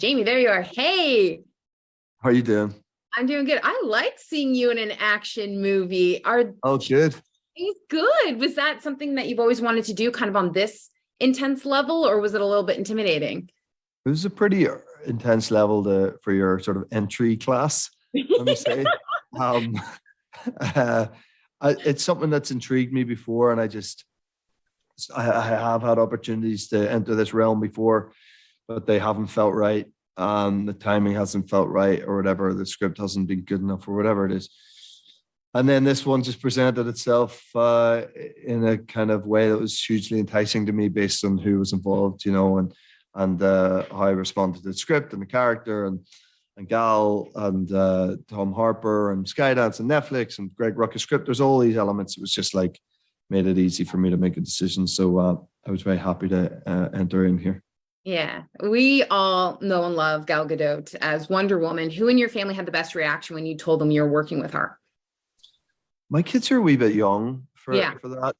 Jamie, there you are. Hey, How are you doing? I'm doing good. I like seeing you in an action movie. Are Oh, good. these good? Was that something that you've always wanted to do kind of on this intense level, or was it a little bit intimidating? It was a pretty intense level for your sort of entry class, let me say. Um, uh, it's something that's intrigued me before, and I have had opportunities to enter this realm before, but they haven't felt right. The timing hasn't felt right, or whatever. The script hasn't been good enough, or whatever it is. And then this one just presented itself in a kind of way that was hugely enticing to me, based on who was involved, and how I responded to the script and the character, and Gal and Tom Harper and Skydance and Netflix and Greg Rucka's script. There's all these elements. It was just like made it easy for me to make a decision. So I was very happy to enter in here. Yeah, we all know and love Gal Gadot as Wonder Woman. Who in your family had the best reaction when you told them you were working with her? My kids are a wee bit young for Yeah. for that,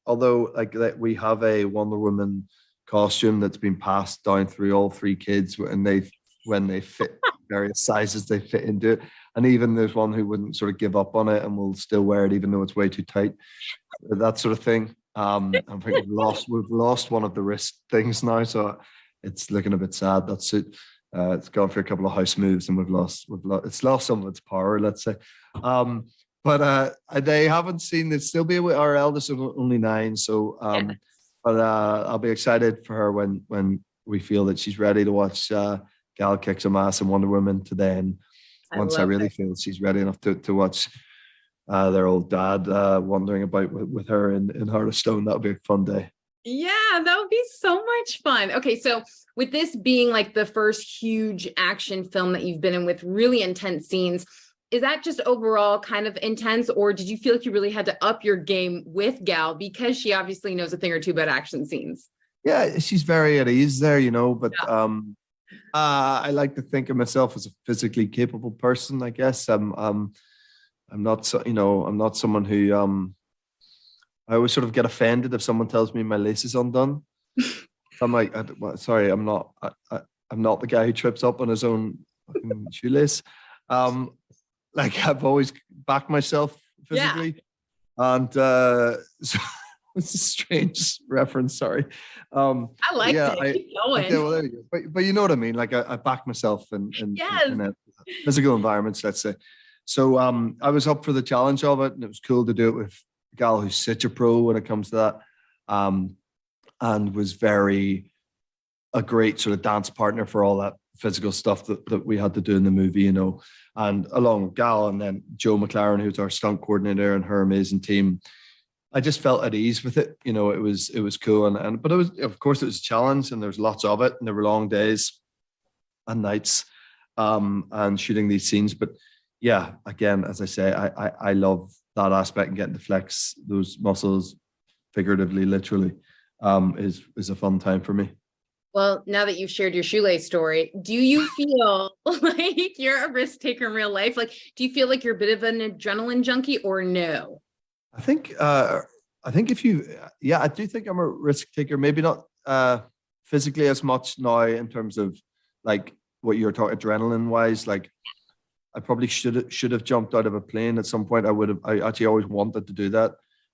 although like that we have a Wonder Woman costume that's been passed down through all three kids, and when they fit various sizes, they fit into it. And even there's one who wouldn't sort of give up on it and will still wear it even though it's way too tight. That sort of thing. I think we've lost one of the wrist things now, so it's looking a bit sad. That suit. It's gone for a couple of house moves, and it's lost some of its power, let's say. But they haven't seen it. Still be our eldest is only 9, so Yeah. but I'll be excited for her when we feel that she's ready to watch Gal kick some ass in Wonder Woman. To then, once I really feel she's ready enough to watch their old dad wandering about with her in Heart of Stone, that'll be a fun day. Yeah, that would be so much fun. Okay, so with this being like the first huge action film that you've been in with really intense scenes, is that just overall kind of intense, or did you feel like you really had to up your game with Gal because she obviously knows a thing or two about action scenes? Yeah, she's very at ease there, but Yeah. I like to think of myself as a physically capable person, I guess. I'm not I'm not someone who I always sort of get offended if someone tells me my lace is undone. I'm like, sorry, I'm not the guy who trips up on his own fucking shoelace. Like, I've always backed myself Yeah, physically, and so it's a strange reference. Sorry. I liked Yeah, it. Keep okay. going. Well, there you go. But you know what I mean. Like, I back myself Yes. in a physical environments, let's say. So I was up for the challenge of it, and it was cool to do it with a gal who's such a pro when it comes to that, and was a great sort of dance partner for all that physical stuff that we had to do in the movie, and along with Gal and then Joe McLaren, who's our stunt coordinator, and her amazing team. I just felt at ease with it. It was cool. But it was, of course, it was a challenge, and there was lots of it, and there were long days and nights, and shooting these scenes. But yeah, again, as I say, I love that aspect, and getting to flex those muscles figuratively, literally, is a fun time for me. Well, now that you've shared your shoelace story, do you feel like you're a risk taker in real life? Like, do you feel like you're a bit of an adrenaline junkie or no? I think if yeah, I do think I'm a risk taker. Maybe not physically as much now, in terms of like what you're talking adrenaline wise. Like, I probably should have jumped out of a plane at some point. I actually always wanted to do that,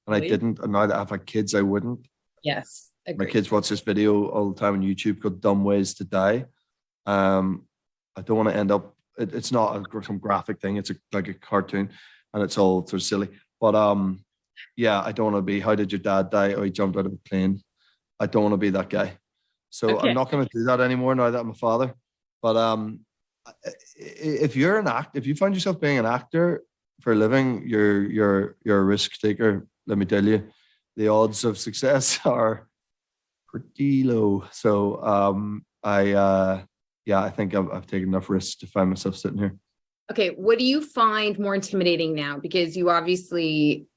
and I Really? didn't. And now that I've had kids, I wouldn't. Yes, My agreed. kids watch this video all the time on YouTube called "Dumb Ways to Die." I don't want to end up. It's not some graphic thing. It's like a cartoon, and it's all sort of silly. But yeah, I don't want to be. How did your dad die? Oh, he jumped out of a plane. I don't want to be that guy. So I'm Okay. not going to do that anymore now that I'm a father. But if if you find yourself being an actor for a living, you're a risk taker. Let me tell you, the odds of success are pretty low. So yeah, I think I've taken enough risks to find myself sitting here. Okay, what do you find more intimidating now? Because you obviously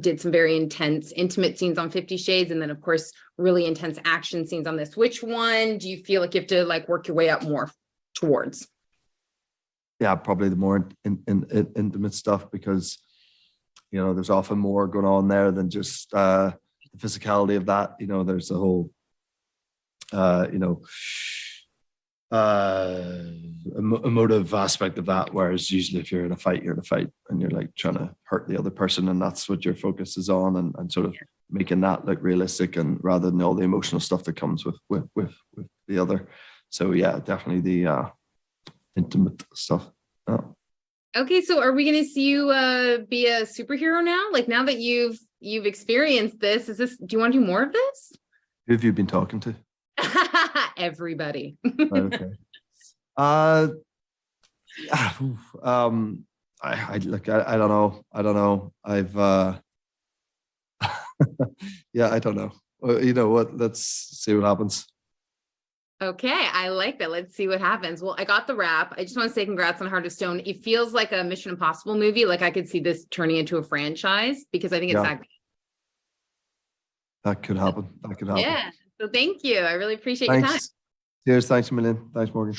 did some very intense, intimate scenes on 50 Shades, and then of course, really intense action scenes on this. Which one do you feel like you have to like work your way up more towards? Yeah, probably the more intimate stuff, because there's often more going on there than just the physicality of that. There's a whole uh, you know emotive aspect of that. Whereas usually if you're in a fight, you're in a fight and you're like trying to hurt the other person, and that's what your focus is on, and sort of making that look realistic, and rather than all the emotional stuff that comes with the other. So yeah, definitely the intimate stuff. Oh. Okay, so are we going to see you be a superhero now? Like now that you've experienced this, do you want to do more of this? Who have you been talking to? Everybody. Right, okay. I look, I don't know. I've yeah, I don't know. You know what? Let's see what happens. Okay, I like that. Let's see what happens. Well, I got the wrap. I just want to say congrats on Heart of Stone. It feels like a Mission Impossible movie. Like I could see this turning into a franchise because I think it's that good. That could happen. Yeah. So thank you. I really appreciate your time. Cheers. Thanks a million. Thanks, Morgan.